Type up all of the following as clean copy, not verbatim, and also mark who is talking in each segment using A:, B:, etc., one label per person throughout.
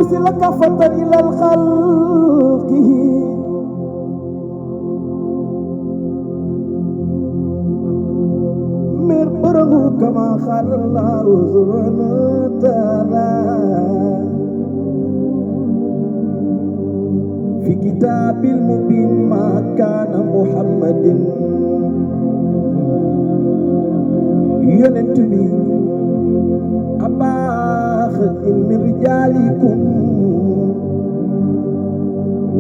A: أرسل كافة إلى الخلق مربره كما قال الله سبحانه وتعالى في كتاب المبين ما كان محمد ينتمي أبا أخذ من رجالكم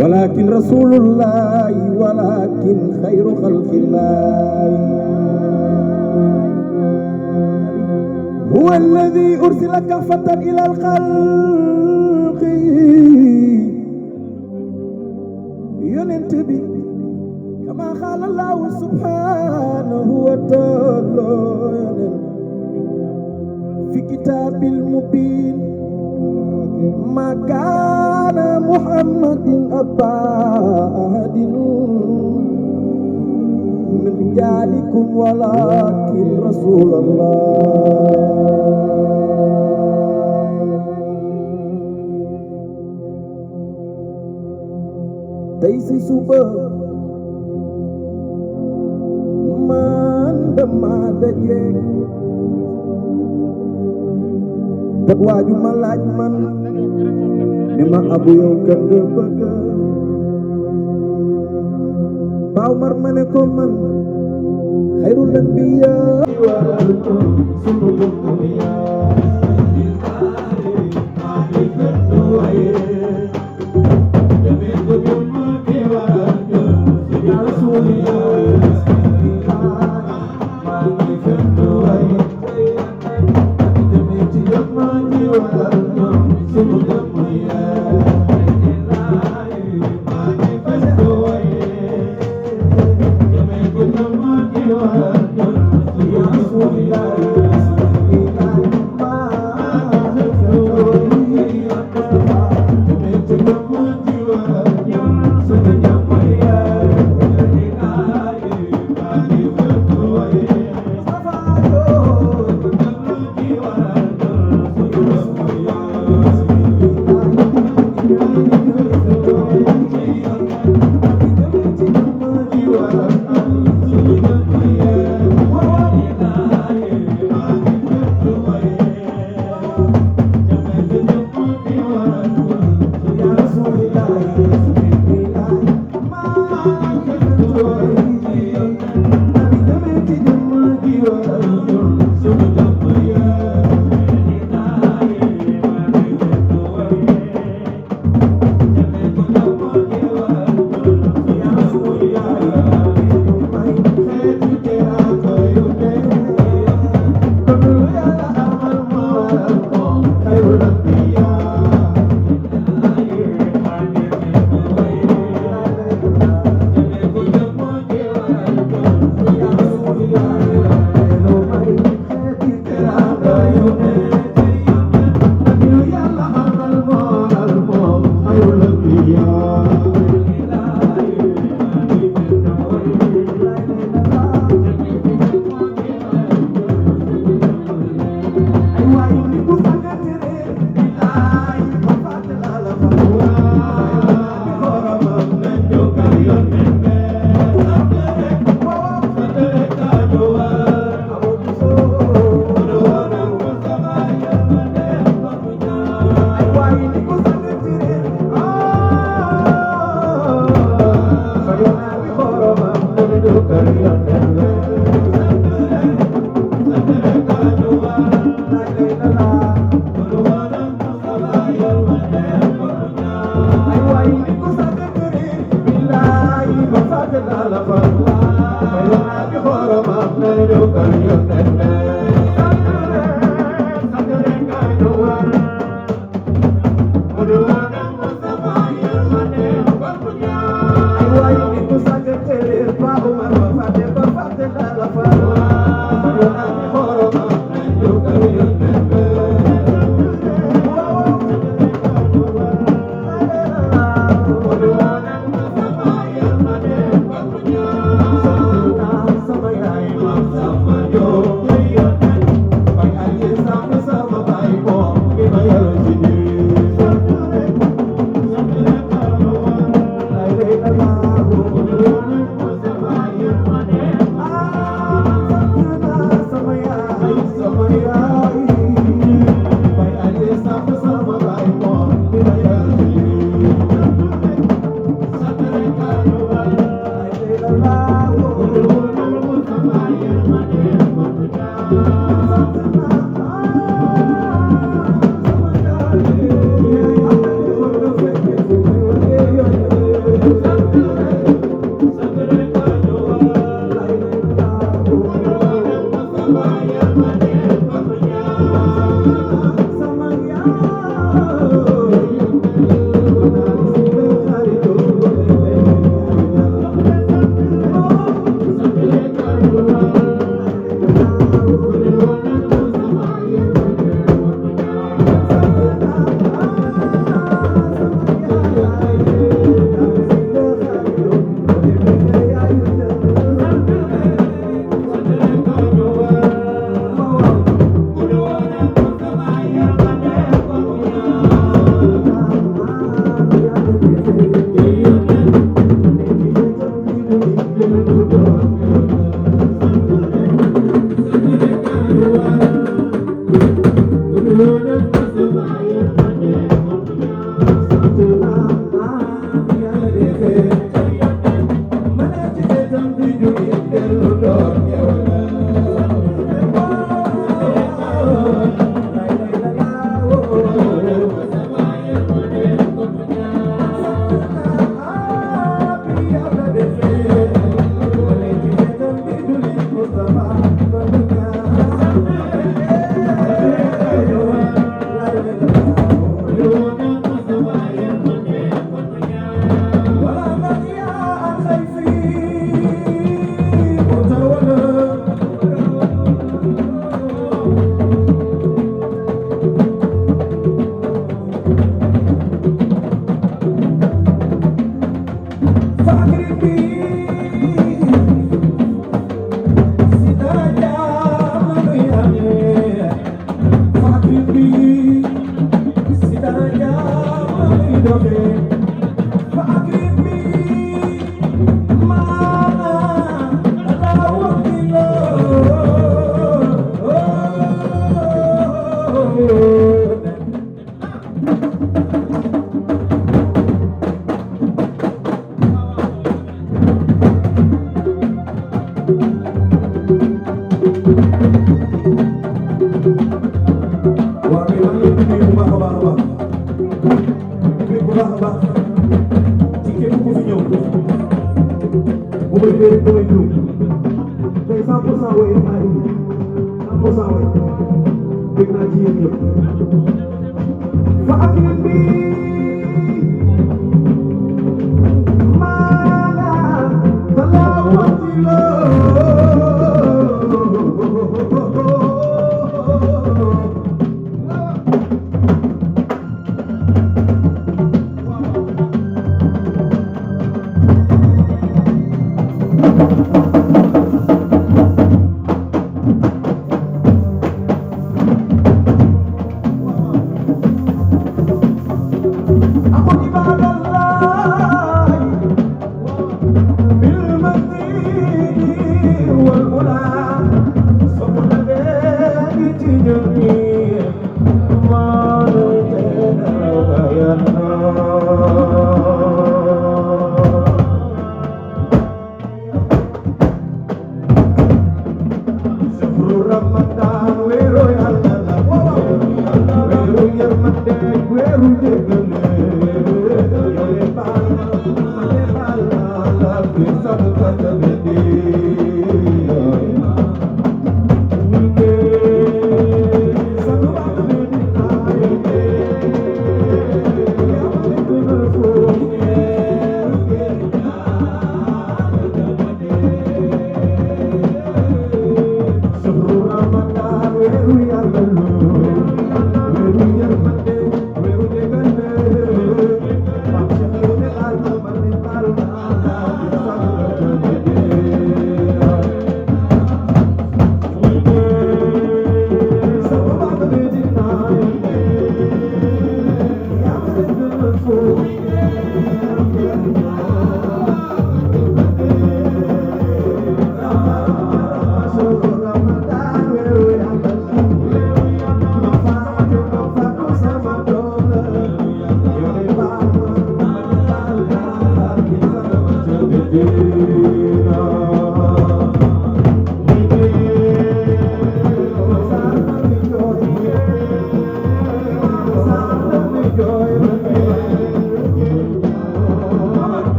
A: ولكن رسول الله ولكن خير خلق الله هو الذي أرسل كافة إلى الخلق ينتبه كما قال الله سبحانه وتعالى في كتاب المبين ما كان محمد أبا أحد من رجالكم ولكن رسول الله تيسي سوبا من دما دجيك tak waaju ma laaj man ni ma abu yow kan nga bëgg Baay Umar ma ne ko man xayrul anbiya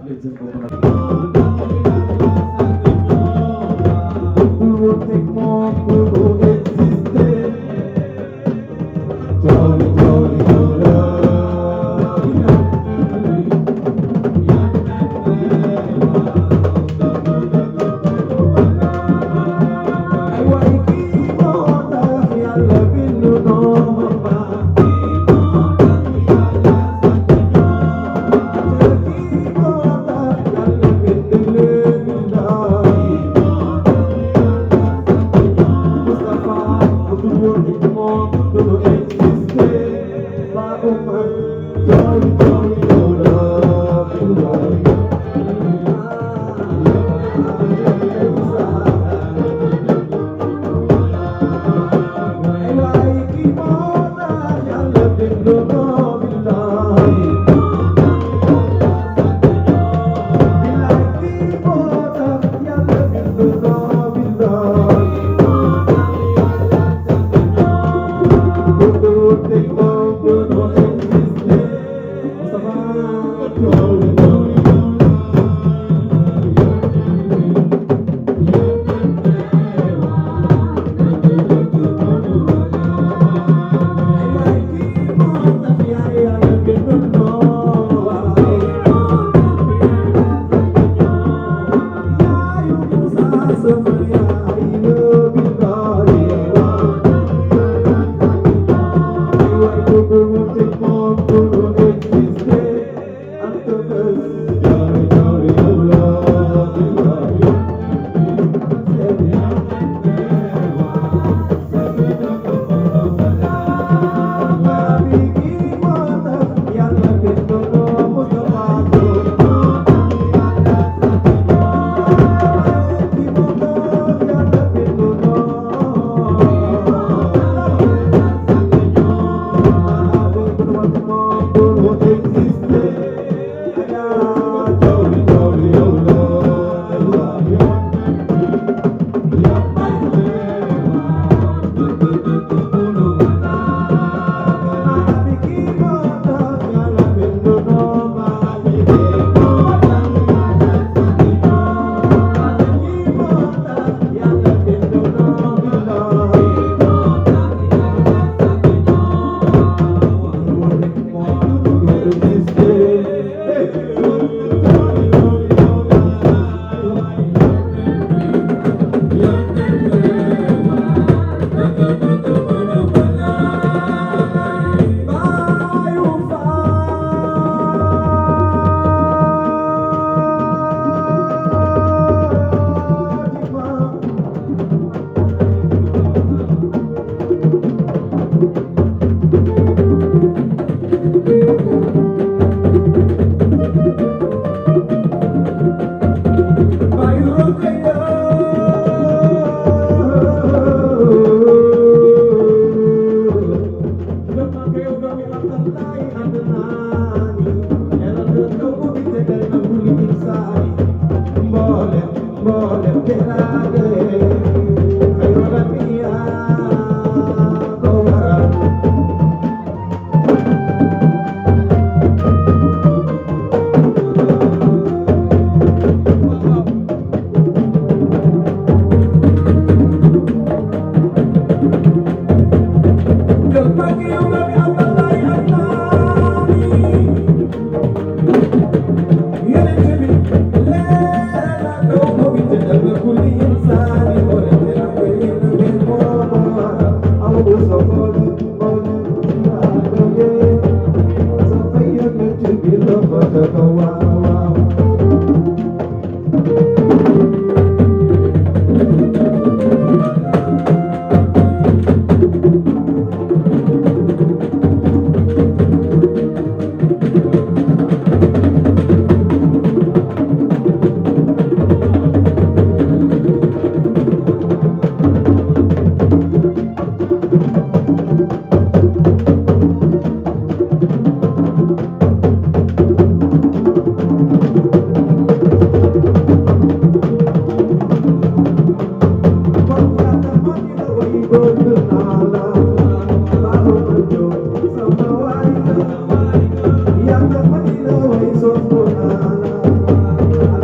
A: leen seen bopp nag lu teg moom du existé jolly jolly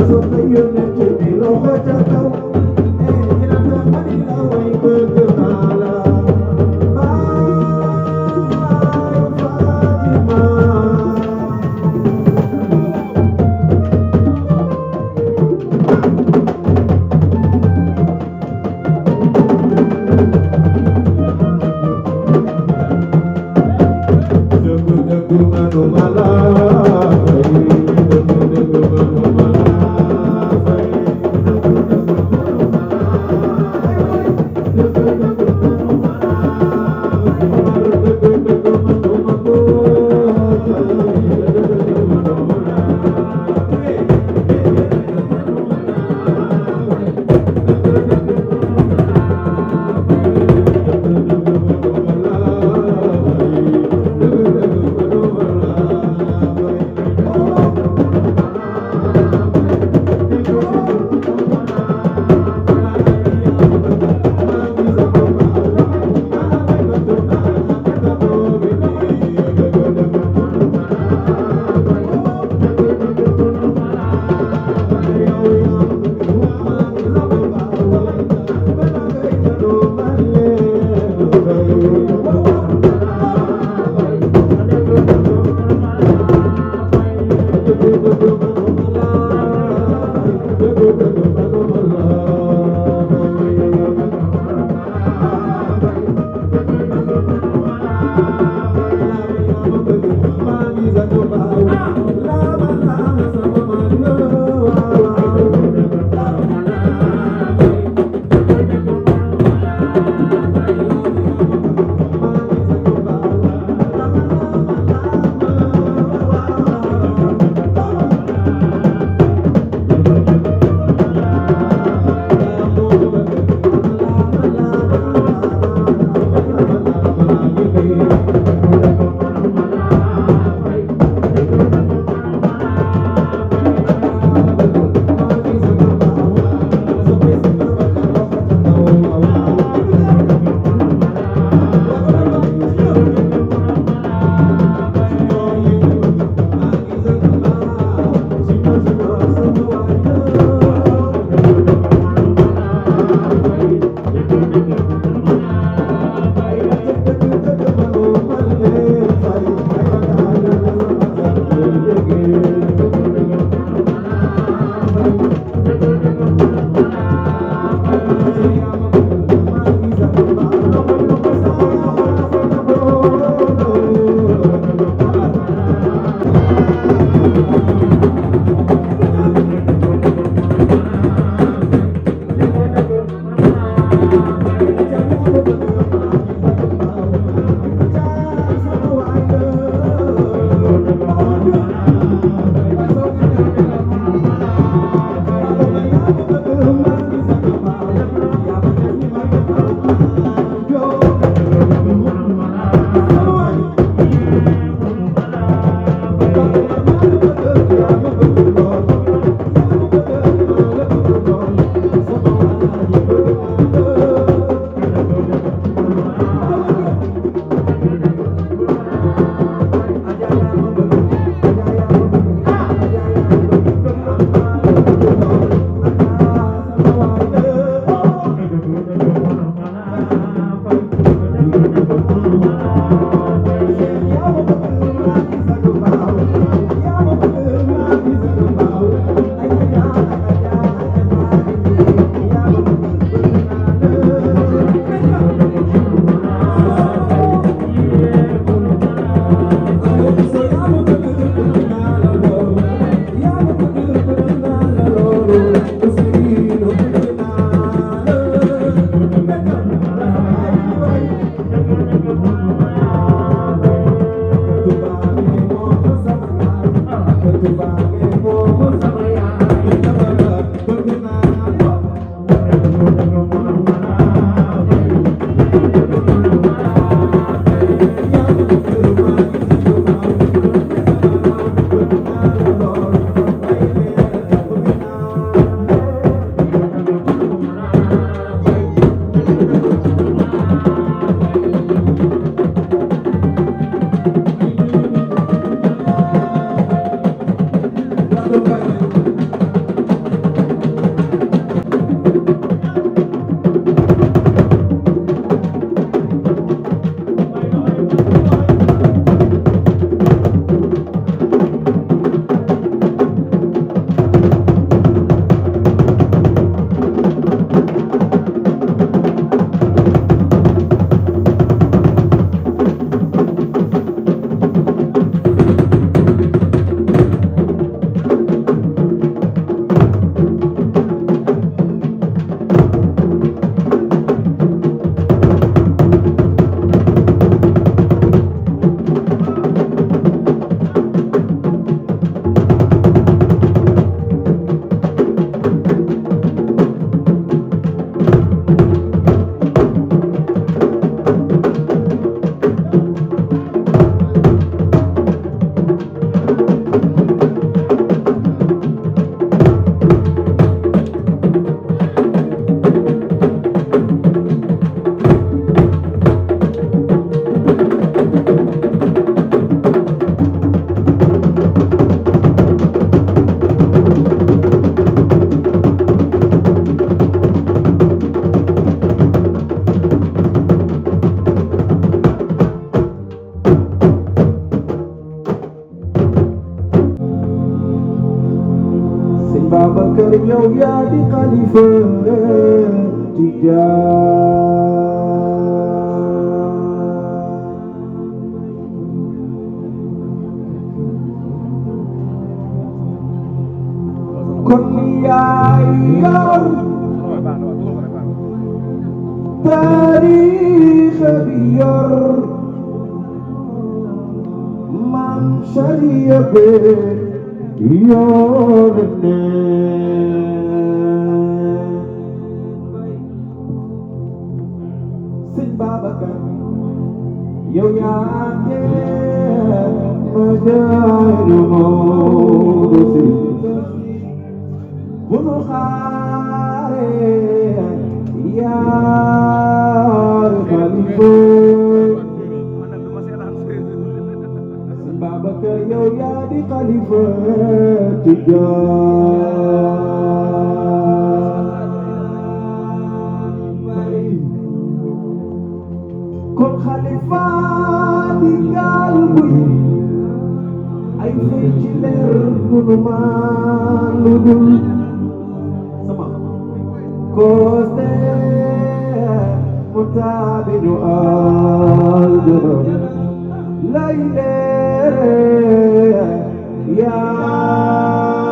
A: soppe yonent bi loxo ca kaw dina tax ma di la way bëgg naa la baayu Fatima Babacar yow yaa di xalifa Tijaan kon yaay yor taarix bi yor maam Sariya be yor ne Sëñ Babacar yow yaa tee ma jaaru Maodo si bu nu xaaree yaa xalifa Sëñ Babacar yow yaa di xalifa Tijaan kon xalifa di gaal buy ay fay ci leer dunu maan lu dul sama koste mu taabinu aljana lay leere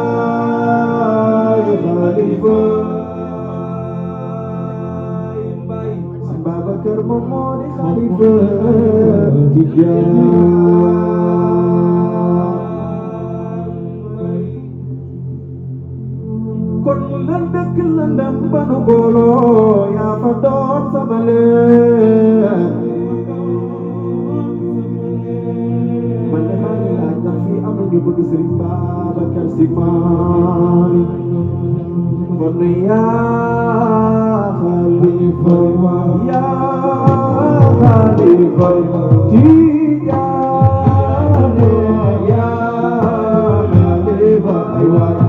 A: yaay xalifa Babacar moom moo di xalifa Tijaan kon lan dëkk lëndëm ba nu booloo yaa fa doon sama leer man de maa ngi laaj ndax fii am na ñu bëgg Sëriñ Babacar Si Maalik kon yaa xalifa yaa xalifa Tijaan yaa xalifa ay waay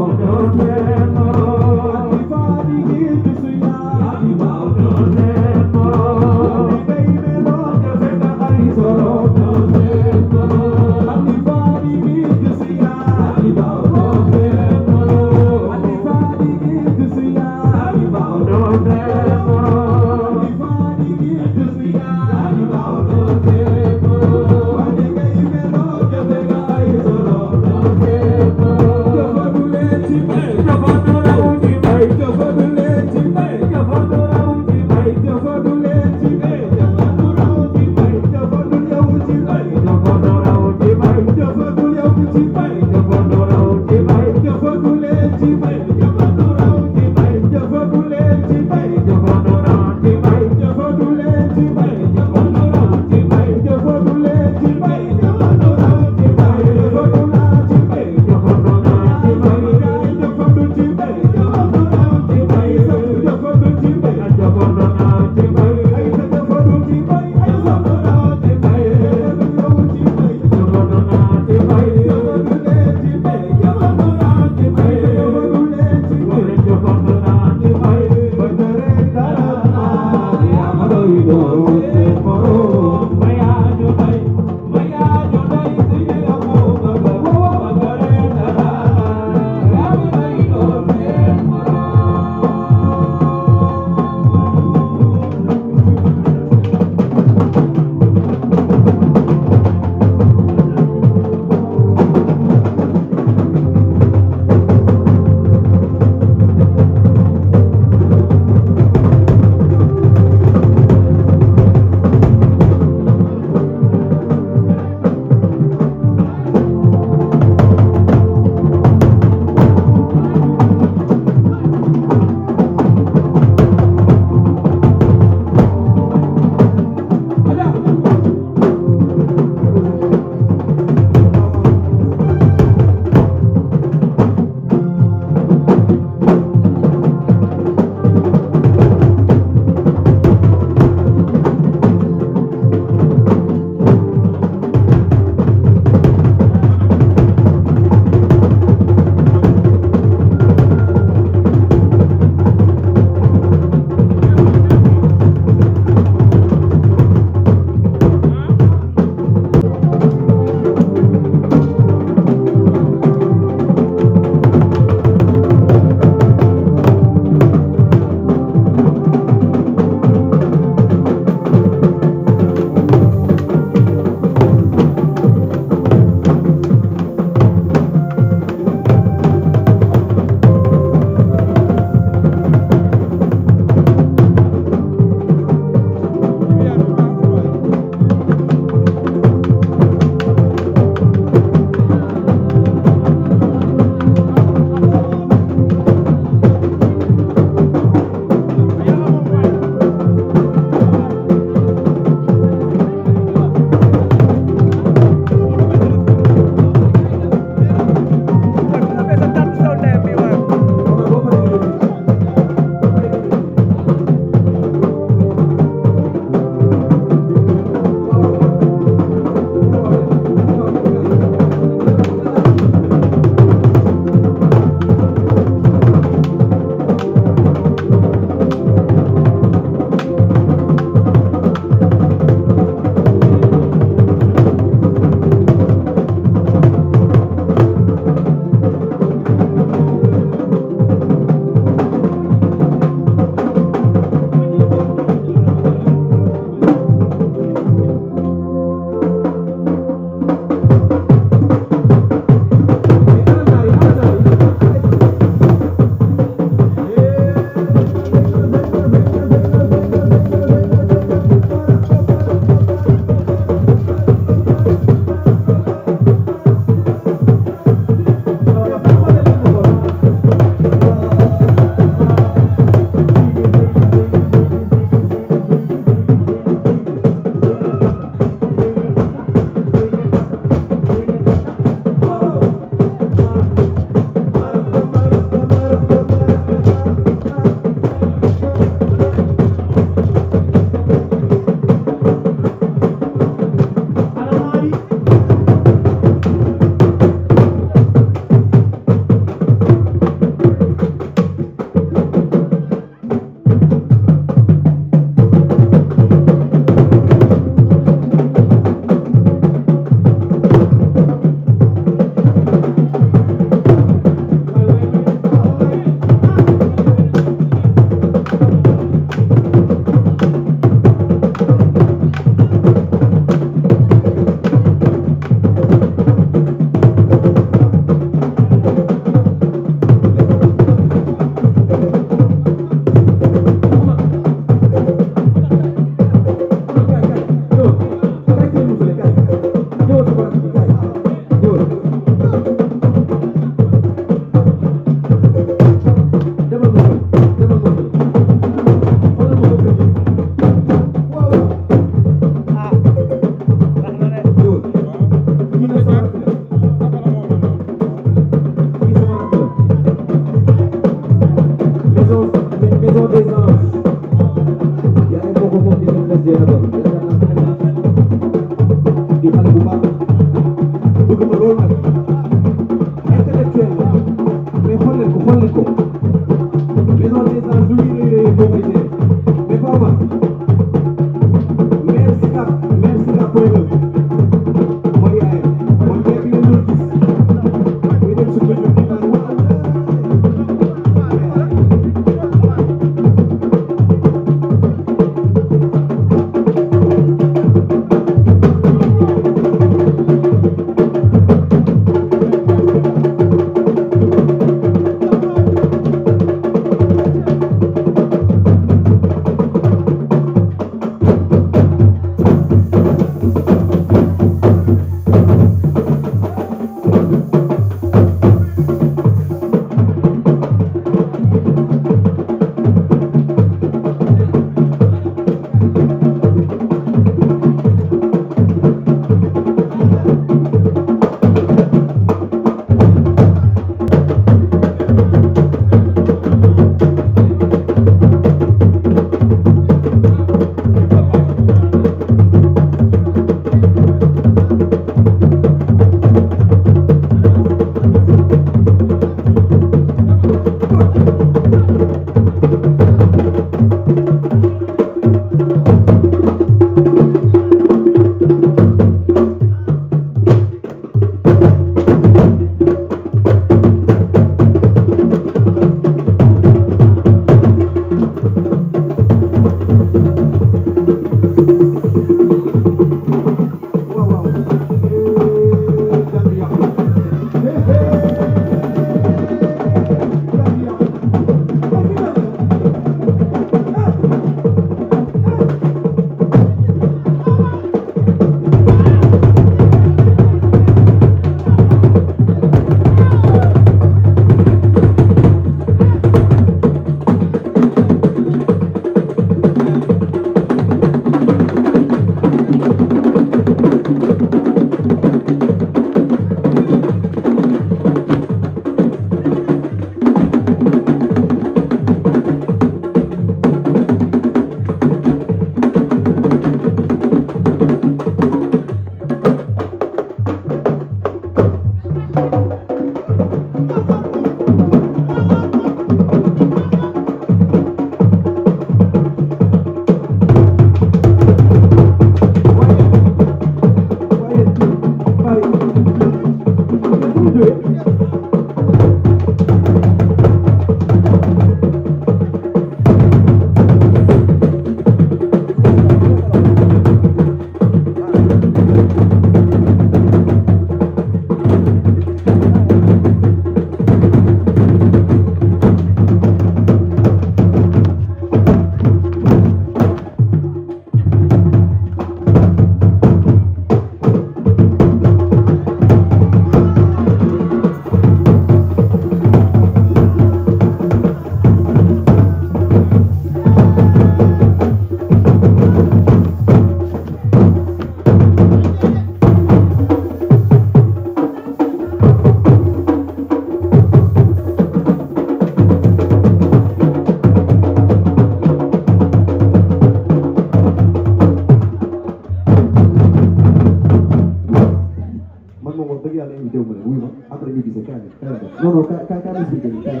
A: non non kaay expliqué nii kaay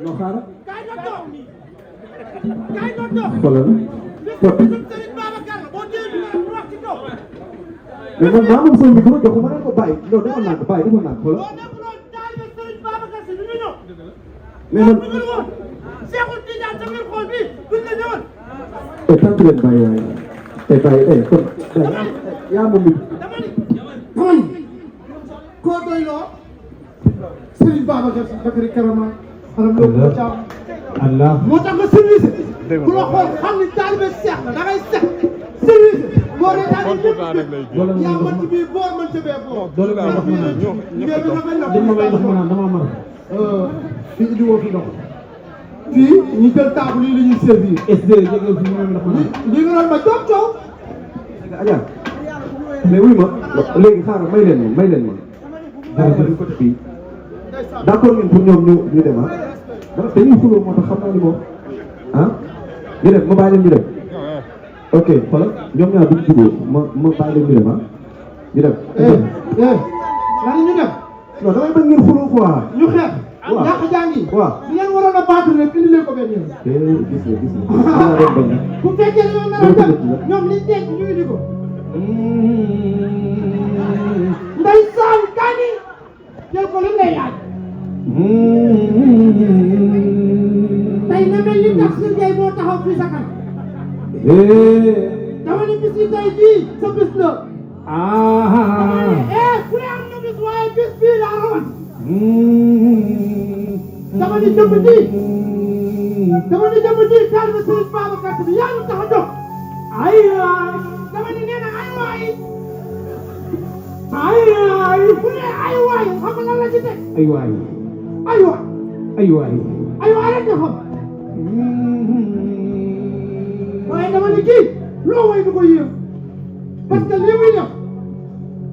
A: non xaaral xoolal mais man maa moom sama micro joxu ma ne ko bàyyi non defoon naa ko bàyyi defoon naa ko xoolal mais man tant leen bàyyi waaye bàyyi kon yaa moom micro
B: koo doy loo Serigne Babacar Sy Bakary Karama alam loo ko caam
A: Allah
B: moo tax nga service ku la xool xam ni taalibe Seex la da ngay seet service moo ne daal yaa mën ci bii boor mën ci bee boor
A: doole nga wax ma naan
B: dama may ndox ma naan dama mar fii indi woo fi ndox fii ñu jël table yi la ñuy servir
A: SD jégal fi ñu ndox ma naan
B: li nga doon ma coow coow
A: Adja mais wuy ma léegi xaaral may leen ma dara bëri côté bii d'accord ngeen pour ñoom ñu dem ah dañuy xuloo moo tax xam naa ni moom ah ñu dem ma bàyyi leen ñu dem ok xoolal ñoom ñaar duñ jubóo ma bàyyi leen ñu dem ah ñu dem
B: lan ñu dem
A: non damay bañ ngeen xuloo quoi
B: ñu xeex
A: waaw
B: yàq jàngi
A: waaw
B: li ngeen waroon a battre rek indi leen ko benn yoon
A: gis nga
B: bu fekkee ñoom nar a dem ñoom liñ denc ñu indi ko ndeysaan kaani jël ko lu lay laaj tey na mel ni tax si ngay moo taxaw fii sa kanam dama ni bis yi tey bii sa bis la ku ne am na bis waaye bis bii laa rawat dama ni jëmm ji taal ba Serigne Babacar Sy bi yaa ñu tax a jóg ay waay dama ni nee na ay waay ku ne ay waay xam nga lan la ci teg
A: ay waay
B: rek nga xam waaye dama ni kii loo way du ko yéem parce que lii muy def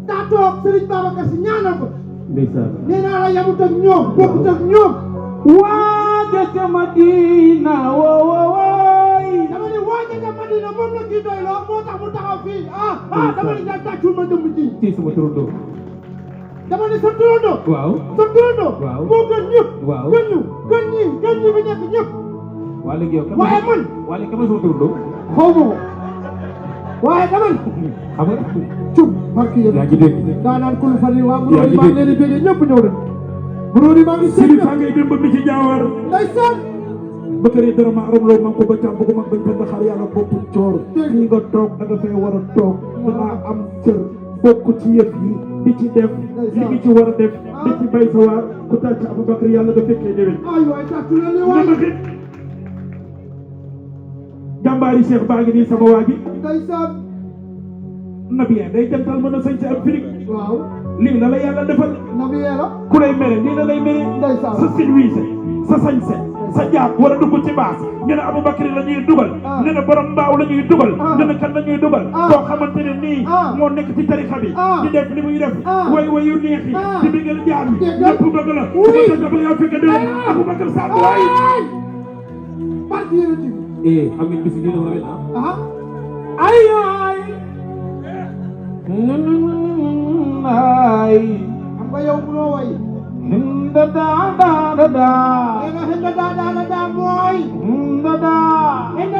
B: daa toog Serigne Babacar Sy ñaanal ko
A: ndeysaan
B: nee naa la yamut ak ñoom bokkut ak ñoom
A: waaja ca Madina wooy
B: dama ni waaja ca Madina moom la kii doy loo moo tax mu taxaw fii dama ni daa tàccul ma jëmm ji
A: ci sama turandoo
B: dama ne sa turandoo.
A: waaw
B: sa turandoo.
A: waaw
B: moo gën ñëpp.
A: waaw
B: gën ñu gën ñi fi nekk ñëpp.
A: waa léegi yow.
B: waaye man.
A: waa léegi sama turandoo.
B: xaw ma ko. waaye dama ne.
A: xam nga.
B: cum barki yéen.
A: yaa ngi dégg.
B: daanaan kulu fan yi waa.
A: yaa ngi dégg
B: maa ngi leen di bëggee ñëpp ñëw nañ. Burodi maa ngi
C: Sidi Fangay dem ba mi ci jaawar.
B: ndeysaan.
C: Bakary dara ma aram loo man ko ba càmm ko mag bañ benn xar yàlla boppu coor. fii nga toog da nga fay war a toog. dangaa am cër bokk ci yëf yi di ci def li ngi ci war a def di ci bay sa waar ku tàcc Aboubacar yàlla nga fekkee déwén.
B: ay waay tàccu leen waay.
C: nama xit jàmbaari Cheikh baa ngi nii sama waa ji.
B: ndeysaan.
C: Nabien day jantal mën a sañ si ab firig.
B: waaw.
C: lii la la yàlla defal.
B: Nabien la.
C: ku lay mere lii la lay mere.
B: ndeysaan.
C: sa silwiise sa sañse sa jaab war a dugg ci baas ñu ne Aboubacry la ñuy dugal ñu ne borom mbaaw la ñuy dugal ñu ne kan la ñuy dugal koo xamante ne nii moo nekk ci tarixa bi di def li muy def way way yu neex yi di bëggal jaam yi ñëpp bëgg la su ko tëgg ba yaa fekk déwén Aboubacar Sall waay
B: barki yéen ci
A: xam ngeen bis dina rafet
B: ay ay
A: ay
B: xam nga yow munoo way
A: hinda da da da da
B: nga hinda da mooy
A: hinda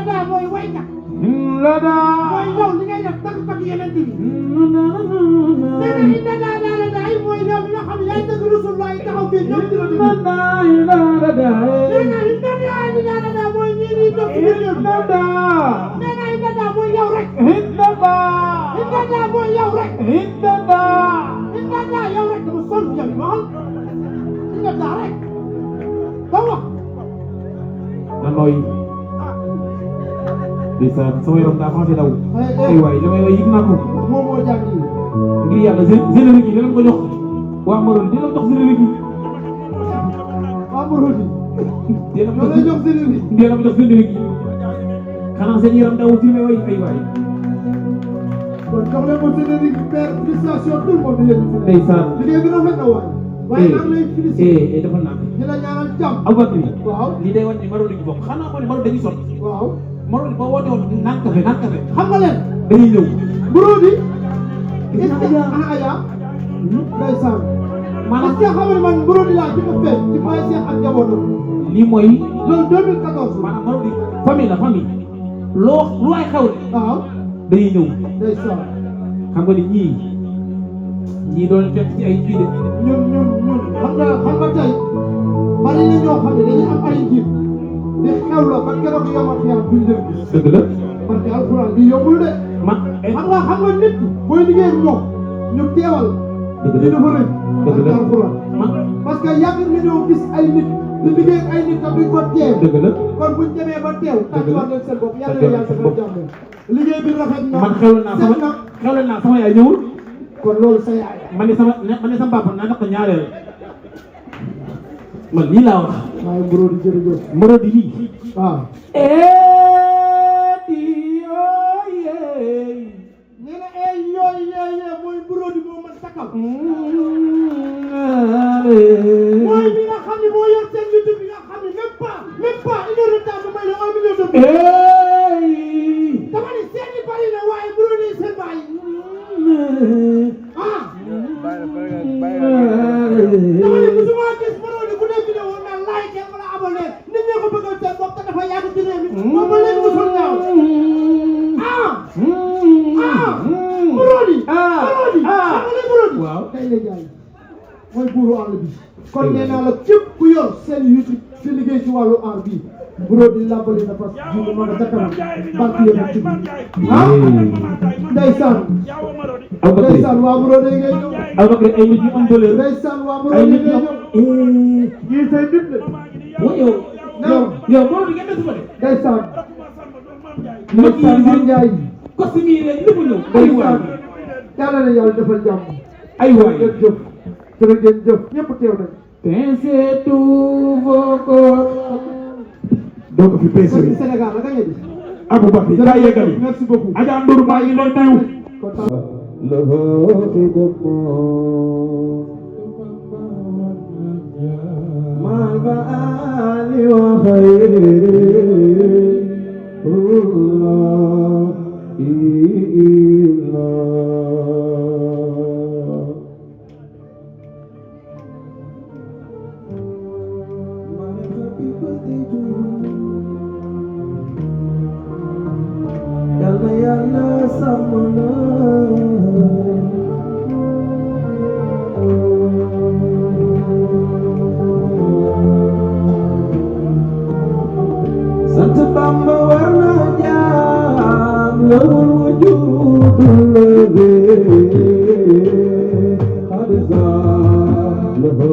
A: da
B: mooy way ka
A: hinda da
B: mooy yow li ngay def tag yeneen bi hinda da ay mooy yow mi nga xam ne yaay dëgg Rasulullah yi taxaw fii ñoom di la déglu hinda da mooy ñii ñuy toog ci biir yow hinda da mooy yow rek hinda da mooy yow rek hinda da yow rek dama sonn yow waxal hinda da rek ba wax
A: na nooy di sama yaram daa commencé daw ay waay damay way yëg naa ko
B: moom moo jàng yi
A: ngir yàlla générique yi dinañ ko jox waa Marodi dina jox générique yi
B: waa Marodi
A: dina
B: yow lay jox générique
A: dina jox générique yi xanaa seen yaram daw ci may way ay waay
B: kon jox leen ko générique père félicitation tout le monde yéen
A: ndeysaan
B: liggéey bi rafet na waay waaye maa ngi lay félicité
A: dafa naan
B: di la ñaanal jàmm
A: Aboubacry
B: waaw
A: lii day wan ni Marodi gi bokk xanaa ko ne Marodi dañuy sonn
B: waaw
A: Marodi boo woote woon naan café
B: xam nga leen
A: dañuy ñëw
B: Marodi est-ce que ana Aya ndeysaan est-ce que xam nga man Marodi laa jëkk a fee ci Baye Cheikh ak njabootam
A: lii mooy
B: loolu 2014
A: maanaam Marodi famille la famille loo lu ay xew
B: waaw
A: dañuy ñëw
B: ndeysaan
A: xam nga ni ñii doon fekk ci ay kii de
B: ñun xam nga tey bari na ñoo xam ne dañuy am ay njiit di xewloo ba keroog yomal xiyam duñ leen gis
A: dëgg la
B: parce que alxuraan bi yombul de xam nga nit ki booy liggéey ak moom ñu teewal di dafa rëy
A: dëgg la
B: alxuraan parce que yàgg nañoo gis ay nit di liggéey ak ay nit tam duñ ko teew
A: dëgg la
B: kon buñ demee ba teew tàccuwaat leen seen bopp yàlla yàlla defal jàmm liggéey bi rafet na
A: man xewle naa sama yaay ñëwul
B: kon loolu sa yaay
A: man ne sama papa naa def ko ñaareel man lii laa wax
B: waaye Marodi jërëjëf
A: Marodi lii
B: waaw nee na ay yooyu mooy Marodi moo man sakal mooy bi nga xam ne moo yor seen YouTube bi nga xam ne même pas une heure de temps ba may la 1 million de vues dama ne seen yi bari na waaye Marodi seen baay dama ne musuma gis Marodi ku nekk vidéo naan like wala abonné nit ñi ko bëggal seen bopp te dafa yàgg ci réew mi moom ba léegi musul ñaaw Marodi Marodi
A: waaw
B: tey la jaay mooy buuru àll bi kon nee naa la képp ku yor seen YouTube ci liggéey ci wàllu aar bi Marodi làbbali na parce que jiw ma nga ca kanam barki yéen ci ndeysaan ndeysaan waa Marodi ngay ñëw
A: Aboubacry ay nit yu am valeur
B: ndeysaan waa
A: ay
B: Marodi
A: nit
B: ngay
A: yu
B: ñëw ñii say nit la
A: yow Marodi ngeen def de
B: ndeysaan
A: ma
B: ndeysaan Mame Ndiaye
A: costume yi rek lépp ñëw ay waay
B: ndeysaan yàlla na yàlla defal jàmm
A: ay waay
B: jërëjëf jërëjëf ñëpp teew nañ
A: pincez tous vos corps
C: donc fi peese
B: ci Sénégal la nga gis
C: Aboubacry daa yeggali
B: merci beaucoup
C: Adja Ndour maa ngi lay nuyu
A: Sant Bamba war na jaam lawul wujudul ladhi qad zaalahu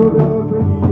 A: Thank you.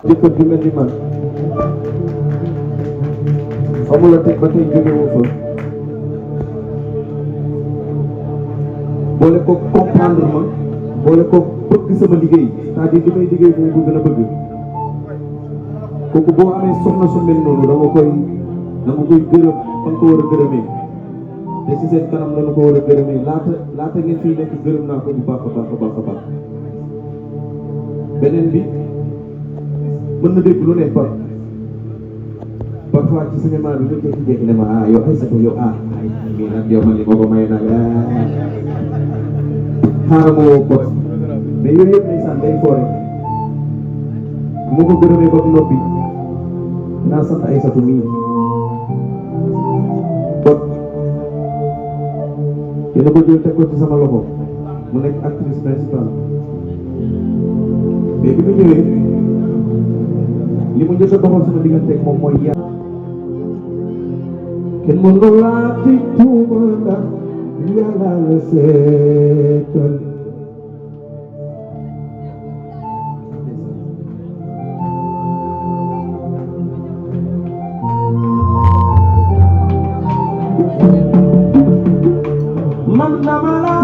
A: jëkkër ju mel ni man xamula teg ba tey jóge woo fa boole ko comprendre ma boole ko bëgg sama liggéey c'est-à-dire li may liggéey moom bu gën a bëgg kooku boo amee soxna su mel noonu dama koy gërëm fa nga ko war a gërëmee te si seen kanam la ko war a gërëmee laata ngeen fii nekk gërëm naa ko bu baax a baax a baax a baax beneen bi mën na dégg lu ne parfois ci cinéma bi ñu jékki-jékki ne ma yow ay sato yow mii nag yow man li ma ko may nag xaaral ma woo bot mais yooyu yëpp ndeysaan day foore bu ma ko gërëmee ba noppi dinaa sant ay sato mii bot dina ko jël teg ko ci sama loxo mu nekk actrice principale mais bi mu ñëwee li mu njëkk a doxal sama diggante ak moom mooy yàlla kenn mënu laa ci tuuma ndax yàlla la seetal man dama la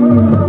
A: Thank you.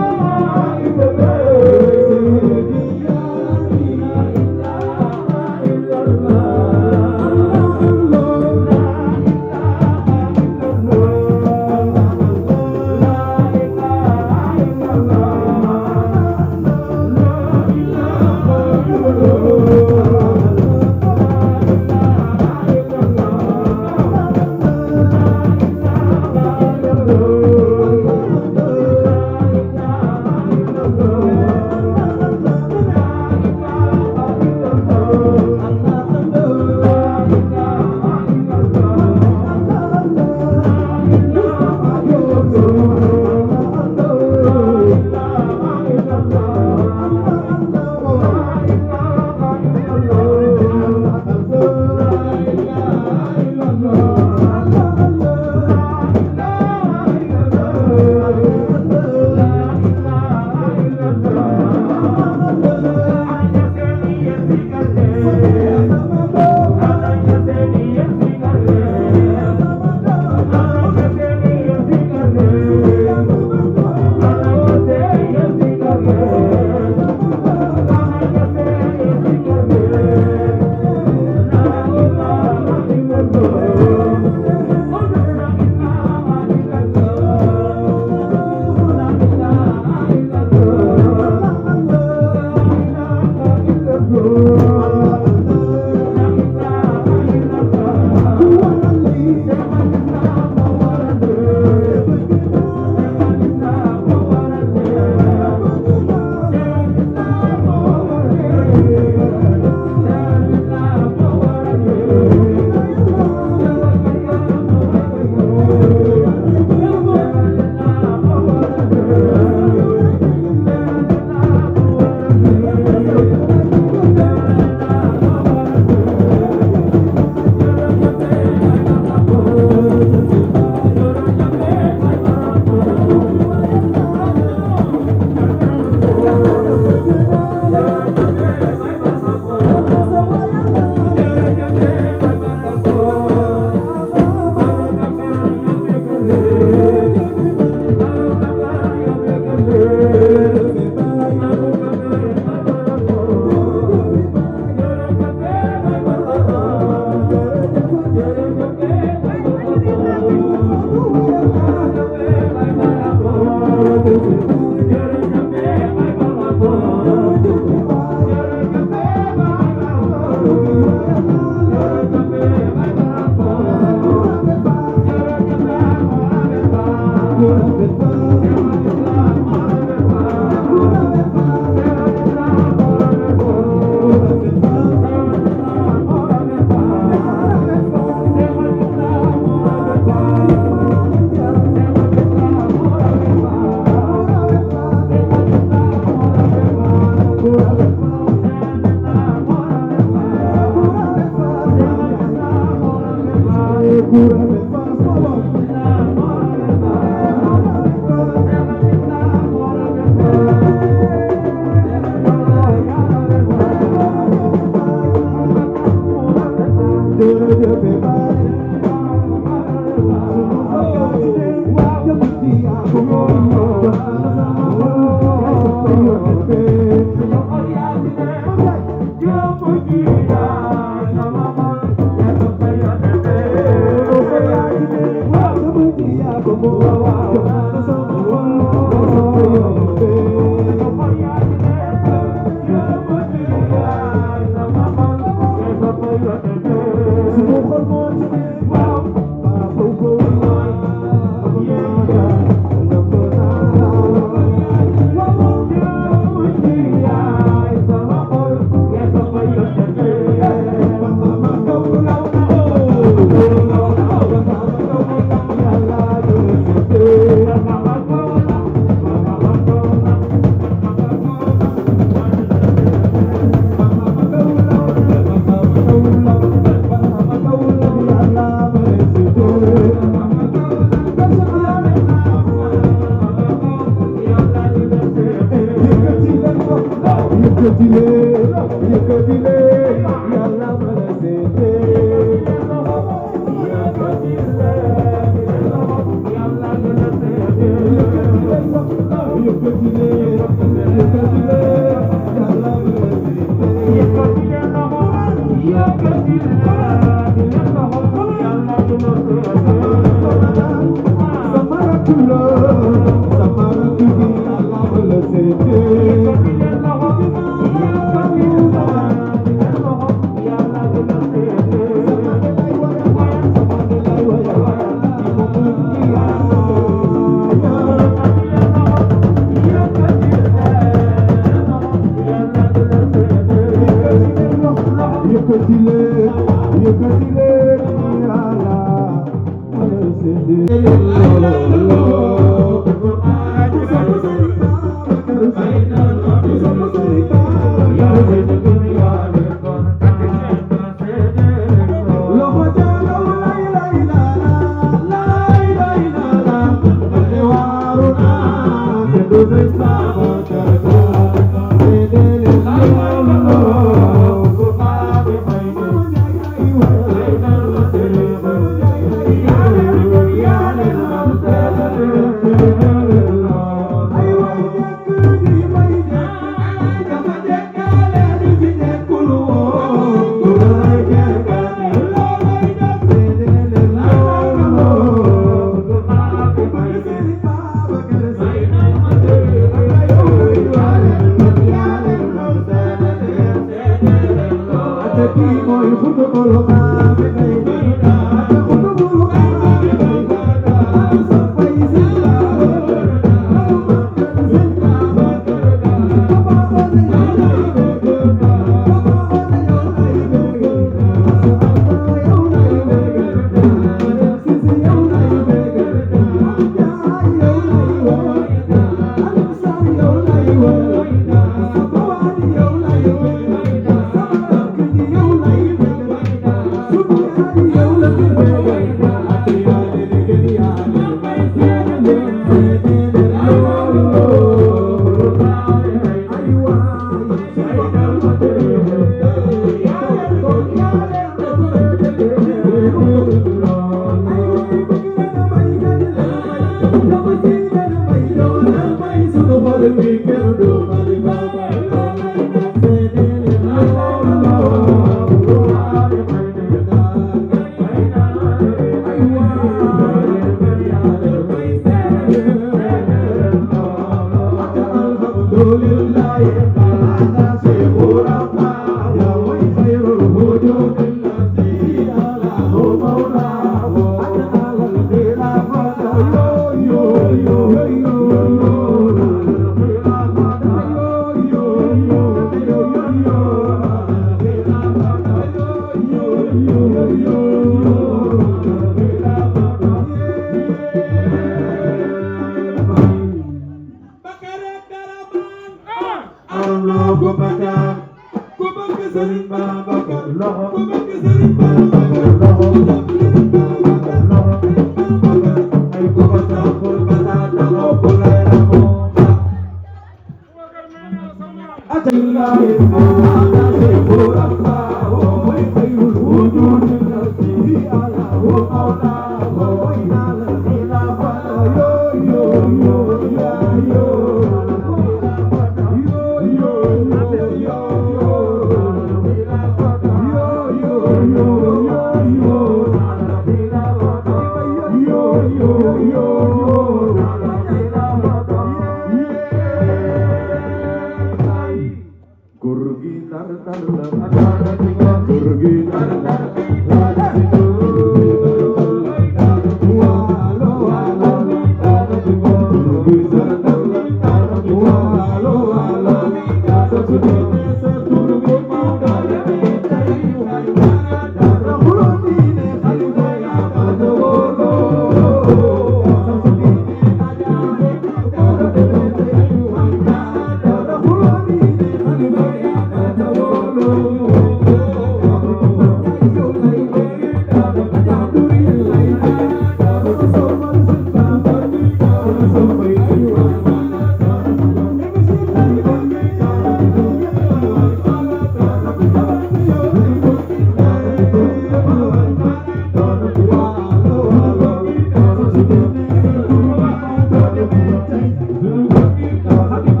A: Thank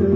A: you.